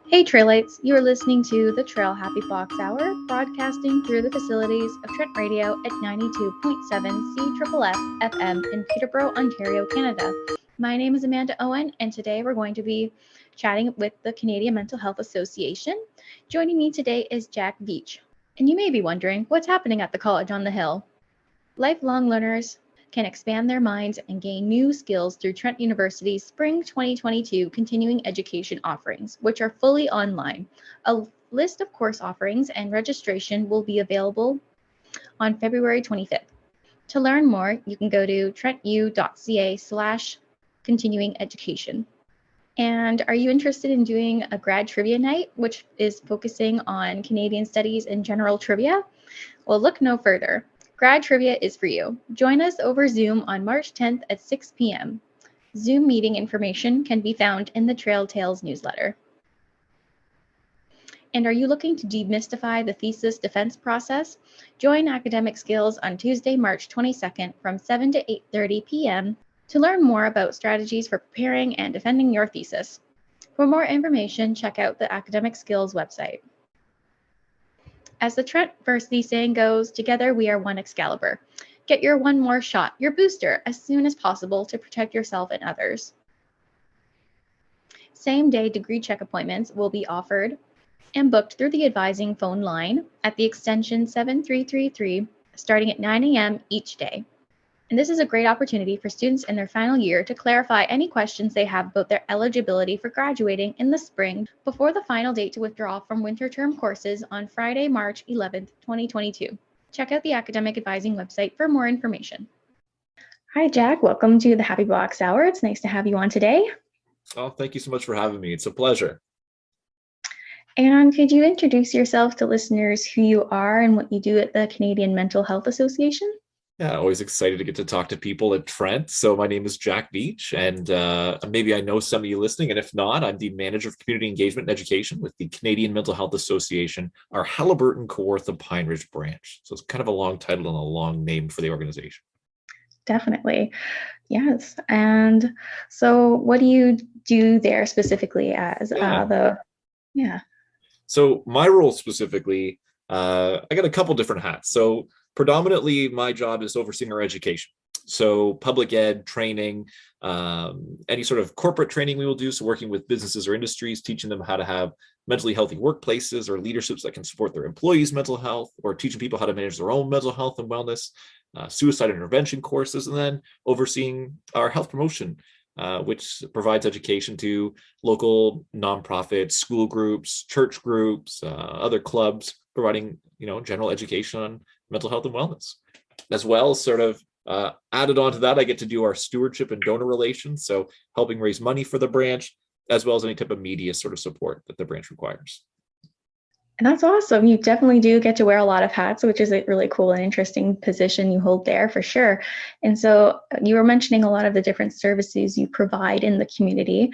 Hey Trailites, you are listening to the Traill Happy Box Hour, broadcasting through the facilities of Trent Radio at 92.7 CFFF FM in Peterborough, Ontario, Canada. My name is Amanda Owen, and today we're going to be chatting with the Canadian Mental Health Association. Joining me today is Jack Veach. And you may be wondering, what's happening at the College on the Hill? Lifelong learners can expand their minds and gain new skills through Trent University's Spring 2022 continuing education offerings, which are fully online. A list of course offerings and registration will be available on February 25th. To learn more, you can go to trentu.ca/continuing education. And are you interested in doing a grad trivia night, which is focusing on Canadian studies and general trivia? Well, look no further. Grad Trivia is for you. Join us over Zoom on March 10th at 6 p.m. Zoom meeting information can be found in the Traill Tales newsletter. And are you looking to demystify the thesis defense process? Join Academic Skills on Tuesday, March 22nd from 7 to 8:30 p.m. to learn more about strategies for preparing and defending your thesis. For more information, check out the Academic Skills website. As the Trent Varsity saying goes, together we are one Excalibur. Get your one more shot, your booster, as soon as possible to protect yourself and others. Same-day degree check appointments will be offered and booked through the advising phone line at the extension 7333, starting at 9 a.m. each day. And this is a great opportunity for students in their final year to clarify any questions they have about their eligibility for graduating in the spring before the final date to withdraw from winter term courses on Friday, March 11th, 2022. Check out the academic advising website for more information. Hi, Jack. Welcome to the Happy Box Hour. It's nice to have you on today. Oh, thank you so much for having me. It's a pleasure. And could you introduce yourself to listeners who you are and what you do at the Canadian Mental Health Association? Yeah, always excited to get to talk to people at Trent. So my name is Jack Veach, and maybe I know some of you listening, and if not, I'm the Manager of Community Engagement and Education with the Canadian Mental Health Association, our Haliburton, Kawartha, Pine Ridge branch. So it's kind of a long title and a long name for the organization. Definitely. Yes. And so what do you do there specifically as So my role specifically, I got a couple different hats. So predominantly my job is overseeing our education. So public ed training, any sort of corporate training we will do. So working with businesses or industries, teaching them how to have mentally healthy workplaces or leaderships that can support their employees' mental health, or teaching people how to manage their own mental health and wellness, suicide intervention courses, and then overseeing our health promotion, which provides education to local nonprofits, school groups, church groups, other clubs, providing general education on mental health and wellness. As well, sort of added on to that, I get to do our stewardship and donor relations, so helping raise money for the branch, as well as any type of media sort of support that the branch requires. And that's awesome. You definitely do get to wear a lot of hats, which is a really cool and interesting position you hold there for sure. And so you were mentioning a lot of the different services you provide in the community.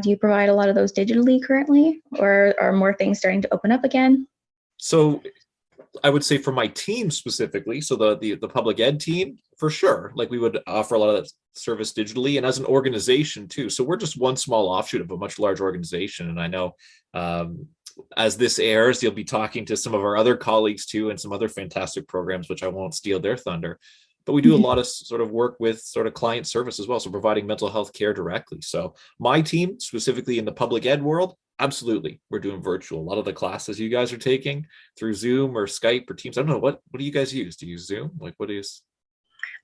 Do you provide a lot of those digitally currently, or are more things starting to open up again? So I would say for my team specifically, so the public ed team, for sure, like we would offer a lot of that service digitally, and as an organization too. So we're just one small offshoot of a much larger organization. And I know as this airs, you'll be talking to some of our other colleagues too, and some other fantastic programs, which I won't steal their thunder. But we do a lot of sort of work with sort of client service as well, so providing mental health care directly. So my team, specifically in the public ed world, absolutely, we're doing virtual. A lot of the classes you guys are taking through Zoom or Skype or Teams. I don't know, what do you guys use? Do you use Zoom? Like, what is?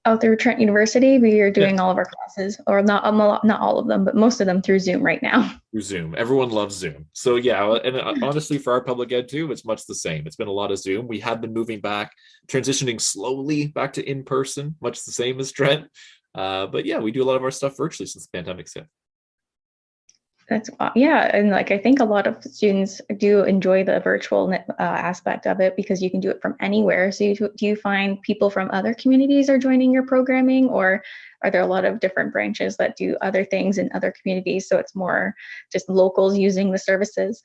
Oh, through Trent University, we are doing all of our classes, or not all of them, but most of them through Zoom right now. Through Zoom. Everyone loves Zoom. So yeah, and honestly, for our public ed too, it's much the same. It's been a lot of Zoom. We have been moving back, transitioning slowly back to in-person, much the same as Trent. But yeah, we do a lot of our stuff virtually since the pandemic's hit. That's and like I think a lot of students do enjoy the virtual aspect of it because you can do it from anywhere. So do you find people from other communities are joining your programming, or are there a lot of different branches that do other things in other communities? So it's more just locals using the services?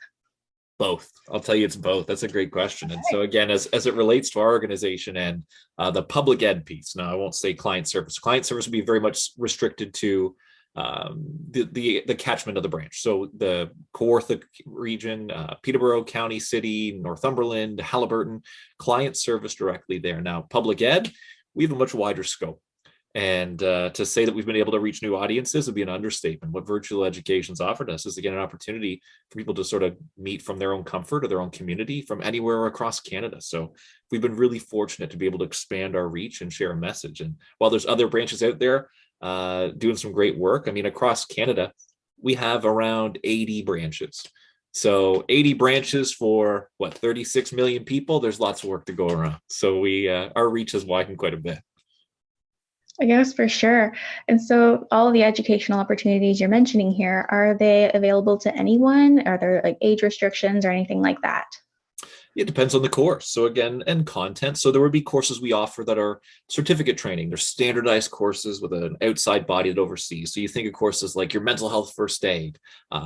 Both. I'll tell you, it's both. That's a great question. And so again, as it relates to our organization and the public ed piece, now I won't say client service. Client service would be very much restricted to the catchment of the branch. So the Kawartha region, Peterborough, County, City, Northumberland, Haliburton, client service directly there. Now, public ed, we have a much wider scope. And to say that we've been able to reach new audiences would be an understatement. What virtual education's offered us is, again, an opportunity for people to sort of meet from their own comfort or their own community from anywhere across Canada. So we've been really fortunate to be able to expand our reach and share a message. And while there's other branches out there doing some great work, I mean, across Canada, we have around 80 branches. So 80 branches for what, 36 million people? There's lots of work to go around. So our reach has widened quite a bit. I guess for sure. And so all of the educational opportunities you're mentioning here, are they available to anyone? Are there like age restrictions or anything like that? It depends on the course. So again, and content. So there would be courses we offer that are certificate training. They're standardized courses with an outside body that oversees. So you think of courses like your mental health first aid,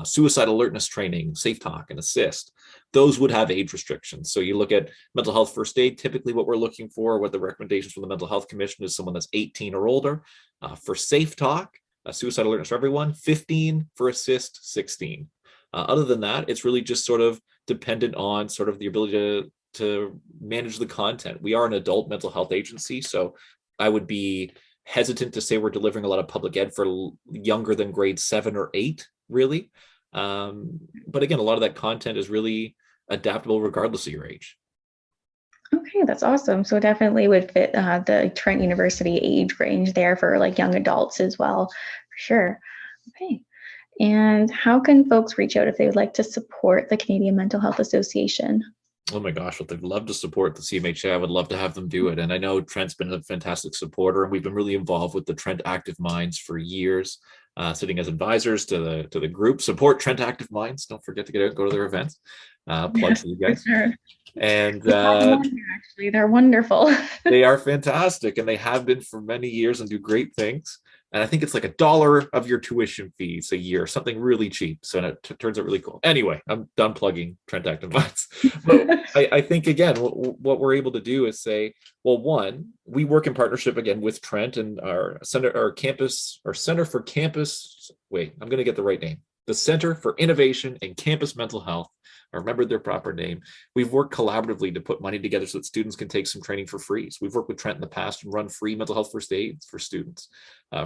suicide alertness training, safe talk and assist. Those would have age restrictions. So you look at mental health first aid, typically what we're looking for, what the recommendations from the Mental Health Commission is someone that's 18 or older. For safe talk, suicide alertness for everyone, 15, for assist, 16. Other than that, it's really just sort of dependent on sort of the ability to manage the content. We are an adult mental health agency, so I would be hesitant to say we're delivering a lot of public ed for younger than grade 7 or 8, really. But again, a lot of that content is really adaptable regardless of your age. Okay, that's awesome. So definitely would fit the Trent University age range there for like young adults as well, for sure. Okay. And how can folks reach out if they would like to support the Canadian Mental Health Association? Oh my gosh, what they'd love to support the CMHA. I would love to have them do it. And I know Trent's been a fantastic supporter, and we've been really involved with the Trent Active Minds for years, sitting as advisors to the group. Support Trent Active Minds. Don't forget to get out and go to their events. Plug for you guys. Sure. And actually, they're wonderful. They are fantastic, and they have been for many years and do great things. And I think it's like $1 of your tuition fees a year, something really cheap. So it turns out really cool. Anyway, I'm done plugging Trent Active Minds. But I think, again, what we're able to do is say, well, one, we work in partnership, again, with Trent and our Center for Campus. Wait, I'm going to get the right name. The Center for Innovation and Campus Mental Health. I remembered their proper name. We've worked collaboratively to put money together so that students can take some training for free. So we've worked with Trent in the past and run free mental health first aids for students,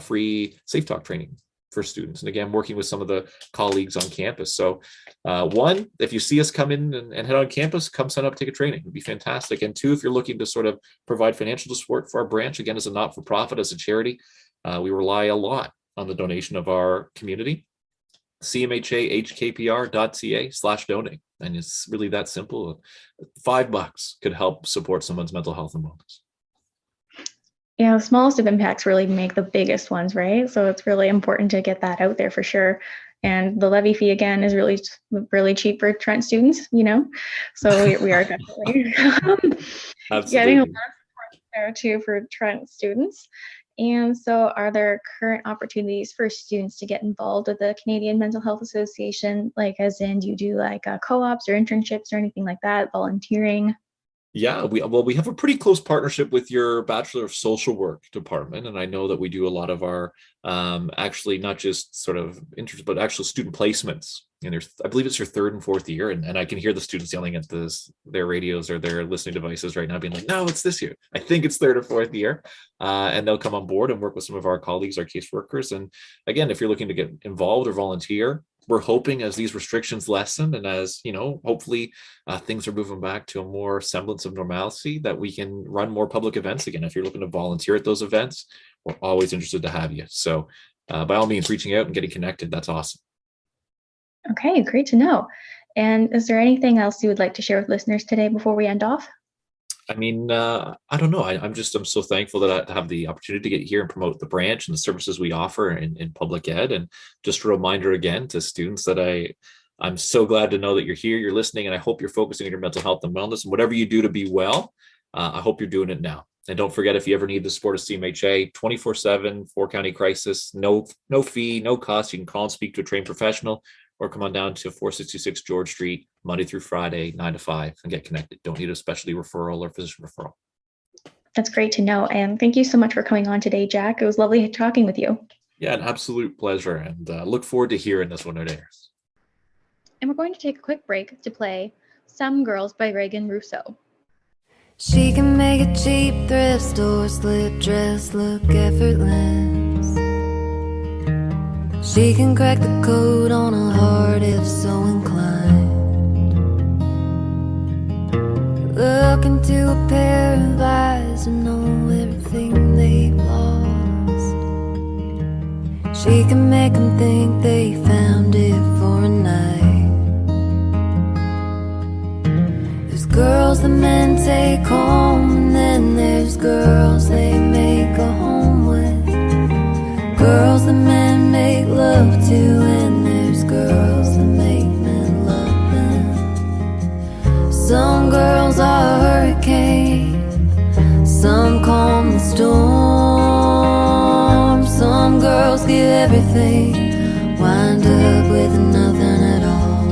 free safe talk training for students. And again, working with some of the colleagues on campus. So one, if you see us come in and head on campus, come sign up, take a training. It'd be fantastic. And two, if you're looking to sort of provide financial support for our branch, again, as a not-for-profit, as a charity, we rely a lot on the donation of our community. cmhahkpr.ca/donate. And it's really that simple. $5 could help support someone's mental health and wellness. Yeah, the smallest of impacts really make the biggest ones, right? So it's really important to get that out there for sure. And the levy fee, again, is really, really cheap for Trent students, So we are definitely getting a lot of support there too for Trent students. And so are there current opportunities for students to get involved with the Canadian Mental Health Association? Like, as in, do you do like co-ops or internships or anything like that, volunteering? Yeah, we have a pretty close partnership with your Bachelor of Social Work department, and I know that we do a lot of our actually not just sort of interest, but actual student placements. And I believe it's your 3rd and 4th year, and I can hear the students yelling at their radios or their listening devices right now, being like, "No, it's this year." I think it's 3rd or 4th year, and they'll come on board and work with some of our colleagues, our caseworkers. And again, if you're looking to get involved or volunteer, we're hoping as these restrictions lessen and as, hopefully things are moving back to a more semblance of normalcy, that we can run more public events again. If you're looking to volunteer at those events, we're always interested to have you. So by all means, reaching out and getting connected, that's awesome. Okay, great to know. And is there anything else you would like to share with listeners today before we end off? I mean, I don't know. I'm so thankful that I have the opportunity to get here and promote the branch and the services we offer in public ed. And just a reminder again to students that I'm so glad to know that you're here, you're listening, and I hope you're focusing on your mental health and wellness. And whatever you do to be well, I hope you're doing it now. And don't forget, if you ever need the support of CMHA, 24/7, 4-county crisis, no fee, no cost. You can call and speak to a trained professional, or come on down to 466 George Street, Monday through Friday, 9 to 5, and get connected. Don't need a specialty referral or physician referral. That's great to know. And thank you so much for coming on today, Jack. It was lovely talking with you. Yeah, an absolute pleasure, and look forward to hearing this when it airs. And we're going to take a quick break to play Some Girls by Reagan Rousseau. She can make a cheap thrift store slip dress look effortless. She can crack the code on a heart if so inclined. Look into a pair of eyes and know everything they've lost. She can make them think they found it for a night. There's girls that men take home, and then there's girls they make a home with. Girls that men make love to, and there's girls that make men love them. Some girls are hurricanes, some calm the storm. Some girls give everything, wind up with nothing at all.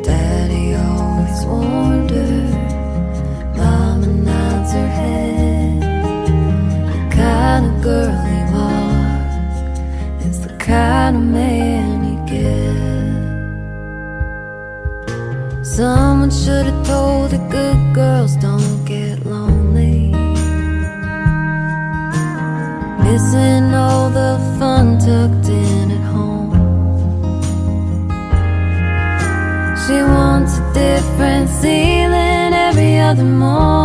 Daddy always warned her, Mama nods her head. The kind of girl you are is the kind of man you get. Someone should have told her good girls don't get lonely, missing all the fun tucked in at home. She wants a different ceiling every other morning.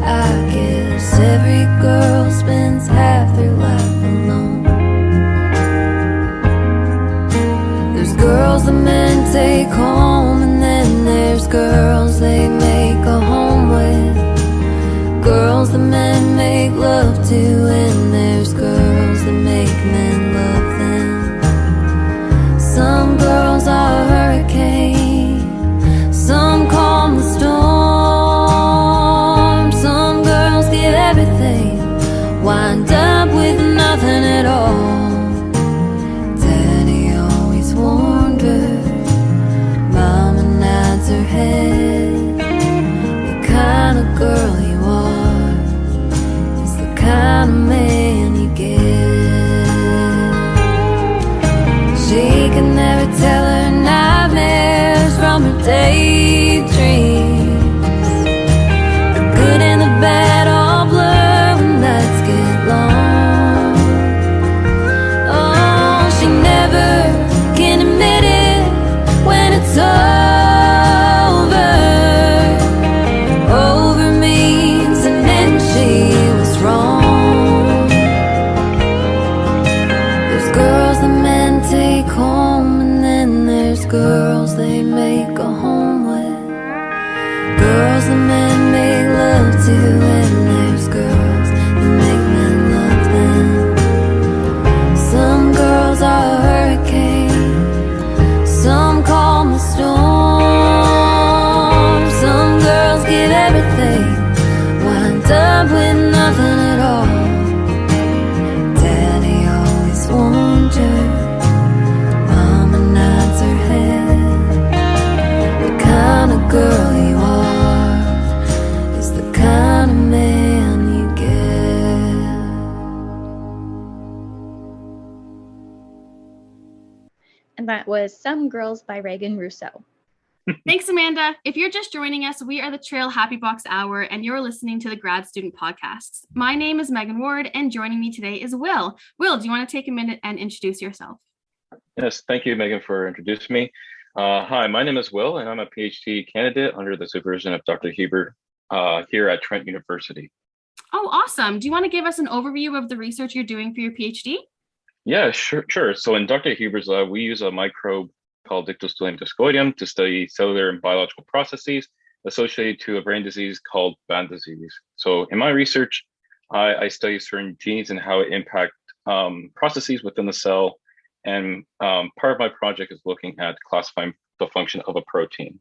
I guess every girl spends half their life alone. There's girls that men take home, and then there's girls they make a home with. Girls that men make love to, and there's girls that make men love them. Some girls are hurricanes, some calm the storm. Some girls give everything, wind up with nothing at all. Daddy always warned her, Mama nods her head. The kind of girl you are is the kind of man you get. She can never tell her nightmares from her daydreams. The good and the bad all blur when nights get long. Oh, she never can admit it when it's over. Over means it meant she was wrong. There's girls that men take home, and then there's girls they make a home with. Girls that men make love to, and there's girls that make men love them. Some girls are hurricanes, some calm the storm. Some girls give everything, wind up with nothing at all. Daddy always warned her, Mama nods her head. The kind of girl you are is the kind of man you get. And that was Some Girls by Reagan Rousseau. Thanks, Amanda. If you're just joining us, we are the Traill Happy Box Hour, and you're listening to the Grad Student Podcasts. My name is Meghan Ward, and joining me today is Will. Will, do you want to take a minute and introduce yourself? Yes, thank you, Megan, for introducing me. Hi, my name is Will, and I'm a PhD candidate under the supervision of Dr. Huber here at Trent University. Oh, awesome. Do you want to give us an overview of the research you're doing for your PhD? Yeah, sure. So in Dr. Huber's lab, we use a microbe called Dictyostelium discoideum to study cellular and biological processes associated to a brain disease called Ban disease. So in my research, I study certain genes and how it impact processes within the cell. And part of my project is looking at classifying the function of a protein.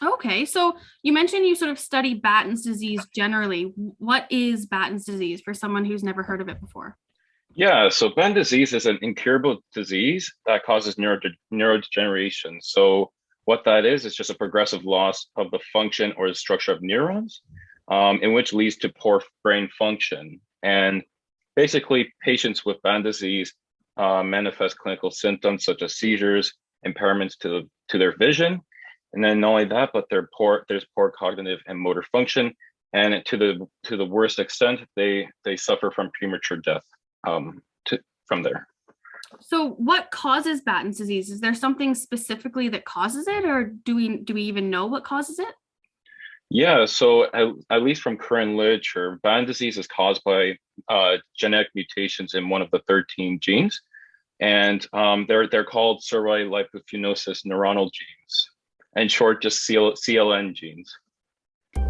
Okay, so you mentioned you sort of study Batten's disease generally. What is Batten's disease for someone who's never heard of it before? Yeah, so Ban disease is an incurable disease that causes neurodegeneration. So what that is just a progressive loss of the function or the structure of neurons, in which leads to poor brain function. And basically patients with Batten disease manifest clinical symptoms such as seizures, impairments to their vision, and then not only that, but there's poor cognitive and motor function, and to the worst extent, they suffer from premature death from there. So what causes Batten's disease? Is there something specifically that causes it, or do we even know what causes it? Yeah, so at least from current literature, Batten disease is caused by genetic mutations in one of the 13 genes, and they're called cerebral lipofuscinosis neuronal genes, in short, just CLN genes.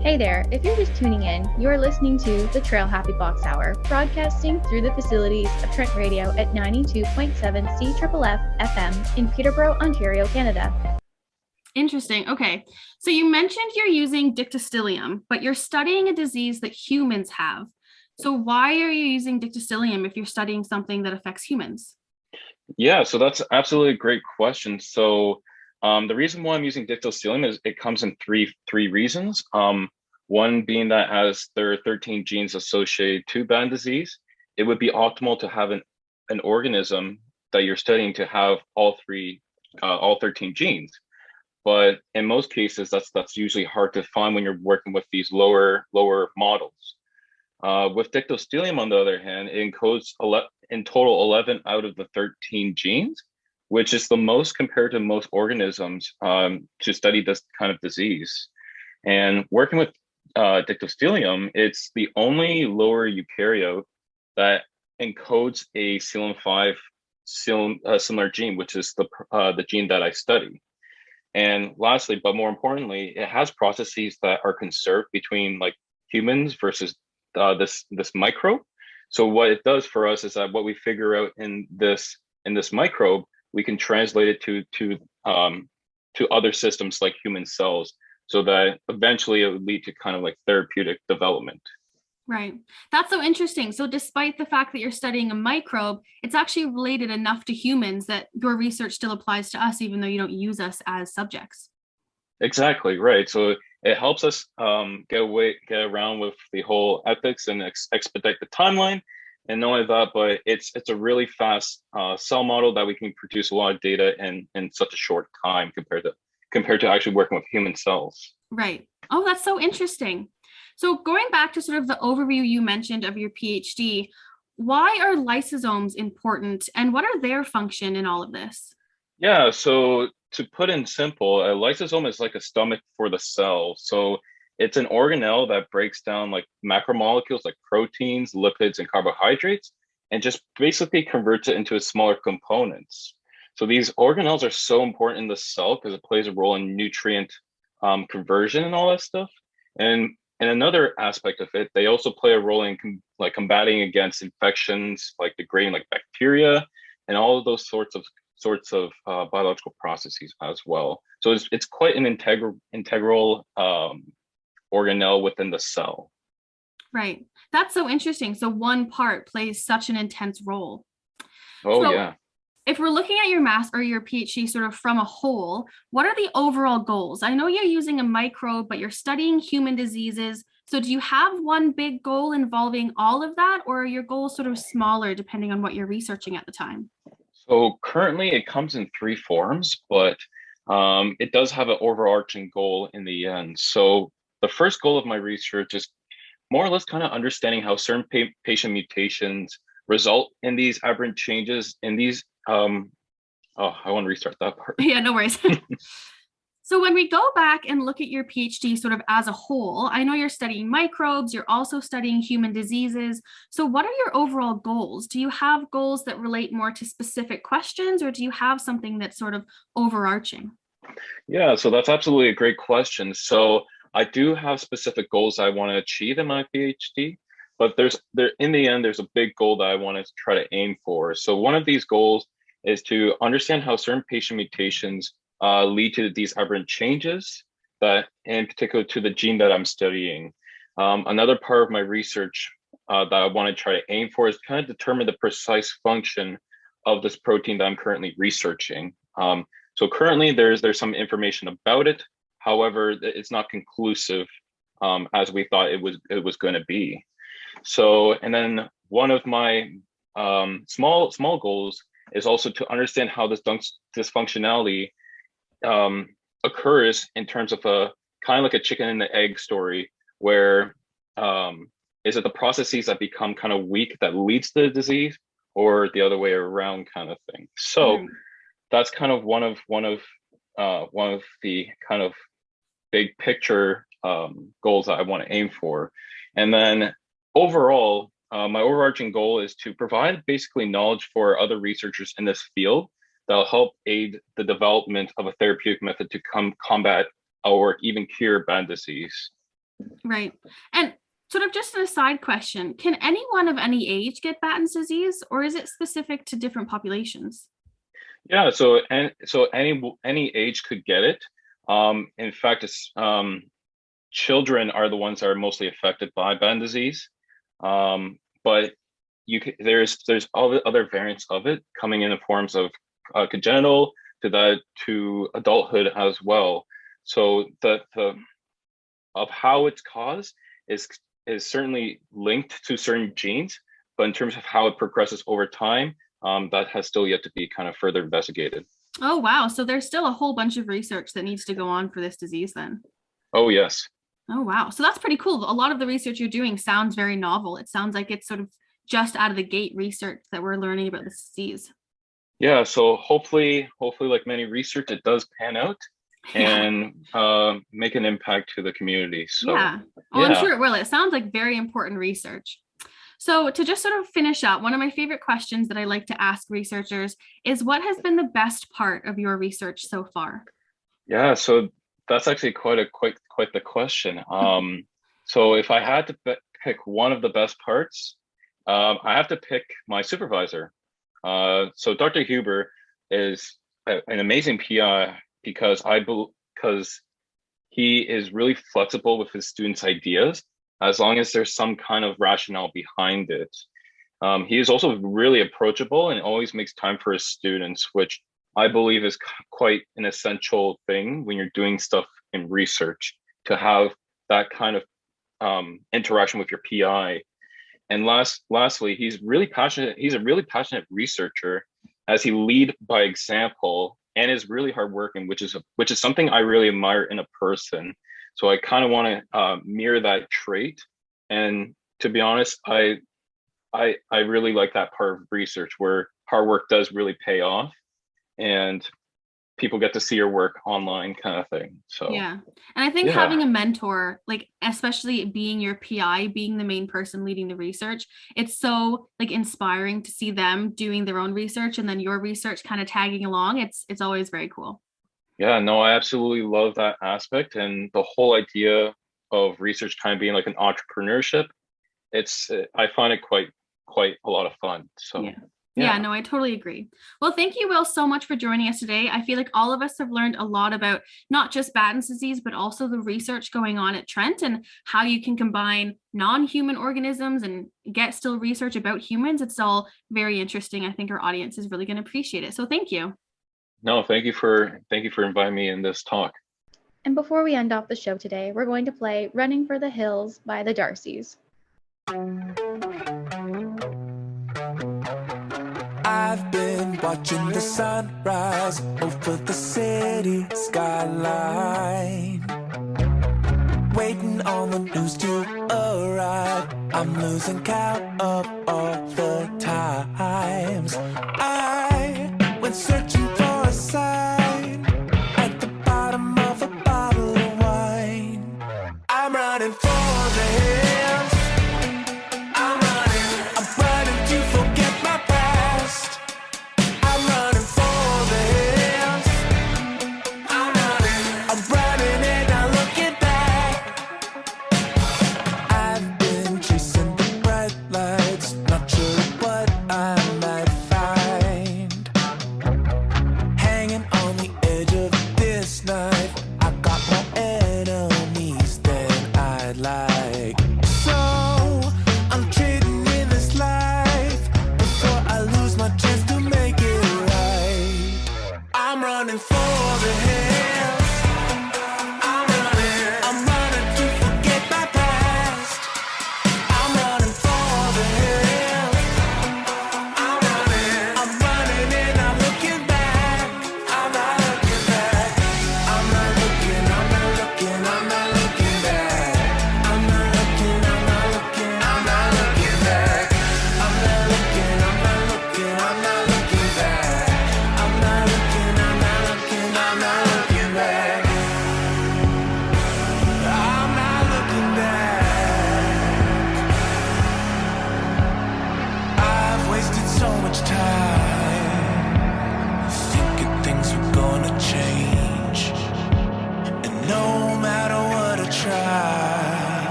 Hey there, if you're just tuning in, you're listening to the Traill Happy Box Hour, broadcasting through the facilities of Trent Radio at 92.7 CFFF FM in Peterborough, Ontario, Canada. Interesting. Okay. So you mentioned you're using dictyostelium, but you're studying a disease that humans have. So why are you using dictyostelium if you're studying something that affects humans? Yeah, so that's absolutely a great question. So the reason why I'm using dictyostelium is it comes in three reasons. One being that as there are 13 genes associated to Batten disease, it would be optimal to have an organism that you're studying to have all 13 genes. But in most cases, that's usually hard to find when you're working with these lower models. With dictyostelium, on the other hand, it encodes in total 11 out of the 13 genes, which is the most compared to most organisms to study this kind of disease. And working with dictyostelium, it's the only lower eukaryote that encodes a CLN5 similar gene, which is the gene that I study. And lastly, but more importantly, it has processes that are conserved between like humans versus this microbe. So what it does for us is that what we figure out in this microbe, we can translate it to other systems like human cells, so that eventually it would lead to kind of like therapeutic development. Right. That's so interesting. So despite the fact that you're studying a microbe, it's actually related enough to humans that your research still applies to us, even though you don't use us as subjects. Exactly, right. So it helps us get around with the whole ethics and expedite the timeline. And not only that, but it's a really fast cell model that we can produce a lot of data in such a short time compared to actually working with human cells. Right. Oh, that's so interesting. So going back to sort of the overview you mentioned of your PhD, why are lysosomes important and what are their function in all of this? Yeah, so to put in simple, a lysosome is like a stomach for the cell. So it's an organelle that breaks down like macromolecules like proteins, lipids, and carbohydrates, and just basically converts it into smaller components. So these organelles are so important in the cell because it plays a role in nutrient conversion and all that stuff. And another aspect of it, they also play a role in combating against infections, like degrading like bacteria, and all of those sorts of biological processes as well. So it's quite an integral organelle within the cell. Right. That's so interesting. So one part plays such an intense role. Oh, yeah. If we're looking at your or your PhD sort of from a whole, what are the overall goals? I know you're using a microbe, but you're studying human diseases. So do you have one big goal involving all of that, or are your goals sort of smaller depending on what you're researching at the time? So currently it comes in three forms, but it does have an overarching goal in the end. So the first goal of my research is more or less kind of understanding how certain patient mutations result in these aberrant changes in these I want to restart that part. Yeah, no worries. So when we go back and look at your PhD sort of as a whole, I know you're studying microbes, you're also studying human diseases. So what are your overall goals? Do you have goals that relate more to specific questions, or do you have something that's sort of overarching? Yeah, so that's absolutely a great question. So I do have specific goals I want to achieve in my PhD, but in the end, there's a big goal that I want to try to aim for. So one of these goals is to understand how certain patient mutations lead to these aberrant changes, that in particular to the gene that I'm studying. Another part of my research that I want to try to aim for is kind of determine the precise function of this protein that I'm currently researching. So currently there's some information about it. However, it's not conclusive as we thought it was going to be. So, and then one of my small goals is also to understand how this dysfunctionality occurs in terms of a kind of like a chicken and the egg story, where is it the processes that become kind of weak that leads to the disease, or the other way around kind of thing. So that's kind of one of the kind of big picture goals that I want to aim for. And then overall, my overarching goal is to provide basically knowledge for other researchers in this field that'll help aid the development of a therapeutic method to combat or even cure Batten disease. Right. And sort of just an aside question, can anyone of any age get Batten's disease, or is it specific to different populations? Yeah, so any age could get it. In fact, it's children are the ones that are mostly affected by Batten disease. But there's all the other variants of it coming in the forms of congenital to adulthood as well. So the of how it's caused is certainly linked to certain genes, but in terms of how it progresses over time, that has still yet to be kind of further investigated. Oh, wow. So there's still a whole bunch of research that needs to go on for this disease then. Oh, yes. Oh, wow. So that's pretty cool. A lot of the research you're doing sounds very novel. It sounds like it's sort of just out of the gate research that we're learning about this disease. Yeah. So hopefully, like many research, it does pan out and make an impact to the community. So yeah. Oh, yeah. I'm sure it will. It sounds like very important research. So to just sort of finish up, one of my favorite questions that I like to ask researchers is, what has been the best part of your research so far? Yeah, so that's actually quite the question. So if I had to pick one of the best parts, I have to pick my supervisor. So Dr. Huber is an amazing PI because he is really flexible with his students' ideas, as long as there's some kind of rationale behind it. He is also really approachable and always makes time for his students, which I believe is quite an essential thing when you're doing stuff in research, to have that kind of interaction with your PI. And lastly, he's really passionate. He's a really passionate researcher, as he lead by example and is really hardworking, which is something I really admire in a person. So I kind of want to mirror that trait. And to be honest, I really like that part of research where hard work does really pay off and people get to see your work online kind of thing. So yeah. And I think having a mentor, like especially being your PI, being the main person leading the research, it's so like inspiring to see them doing their own research and then your research kind of tagging along. It's always very cool. Yeah, no, I absolutely love that aspect, and the whole idea of research kind of being like an entrepreneurship. I find it quite a lot of fun. So yeah, no, I totally agree. Well, thank you, Will, so much for joining us today. I feel like all of us have learned a lot about not just Batten's disease, but also the research going on at Trent and how you can combine non-human organisms and get still research about humans. It's all very interesting. I think our audience is really going to appreciate it. So thank you. No, thank you for inviting me in this talk. And before we end off the show today, we're going to play Running for the Hills by the Darcys. I've been watching the sunrise over the city skyline, waiting on the news to arrive. I'm losing count of all the times I went searching for a sign at the bottom of a bottle of wine. I'm running for the hills. I'm running to forget my past. I'm running for the hills. I'm running and I'm looking back. I've been chasing the bright lights, not sure what I might find. Hanging on the edge of this knife, I got more enemies than I'd like. So I'm trading in this life before I lose my chance to make it right. I'm running for the hills. I'm running to forget my past. I'm running for the hills.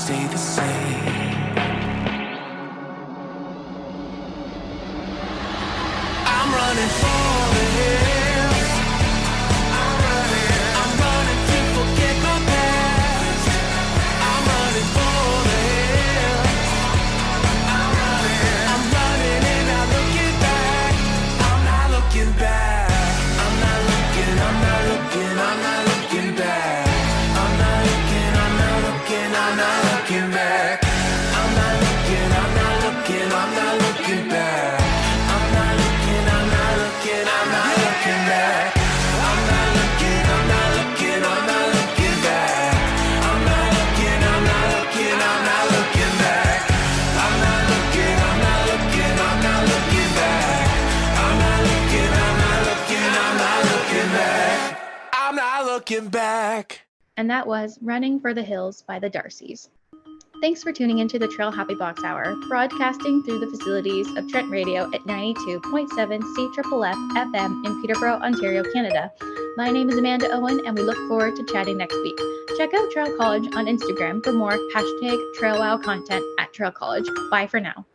stay the same. I'm running for the hills. I'm running to forget my past. I'm running for the hills. I'm running and not looking back. I'm not looking back. I'm not looking back. I'm not looking back. I'm not looking back. I'm not looking back. I'm not looking back. I'm not looking back. I'm not looking back. I'm not looking back. I'm not looking back. I'm not looking back. And that was Running for the Hills by the Darcys. Thanks for tuning into the Traill Happy Box Hour, broadcasting through the facilities of Trent Radio at 92.7 CFFF FM in Peterborough, Ontario, Canada. My name is Amanda Owen, and we look forward to chatting next week. Check out Traill College on Instagram for more #TrailWow content at Traill College. Bye for now.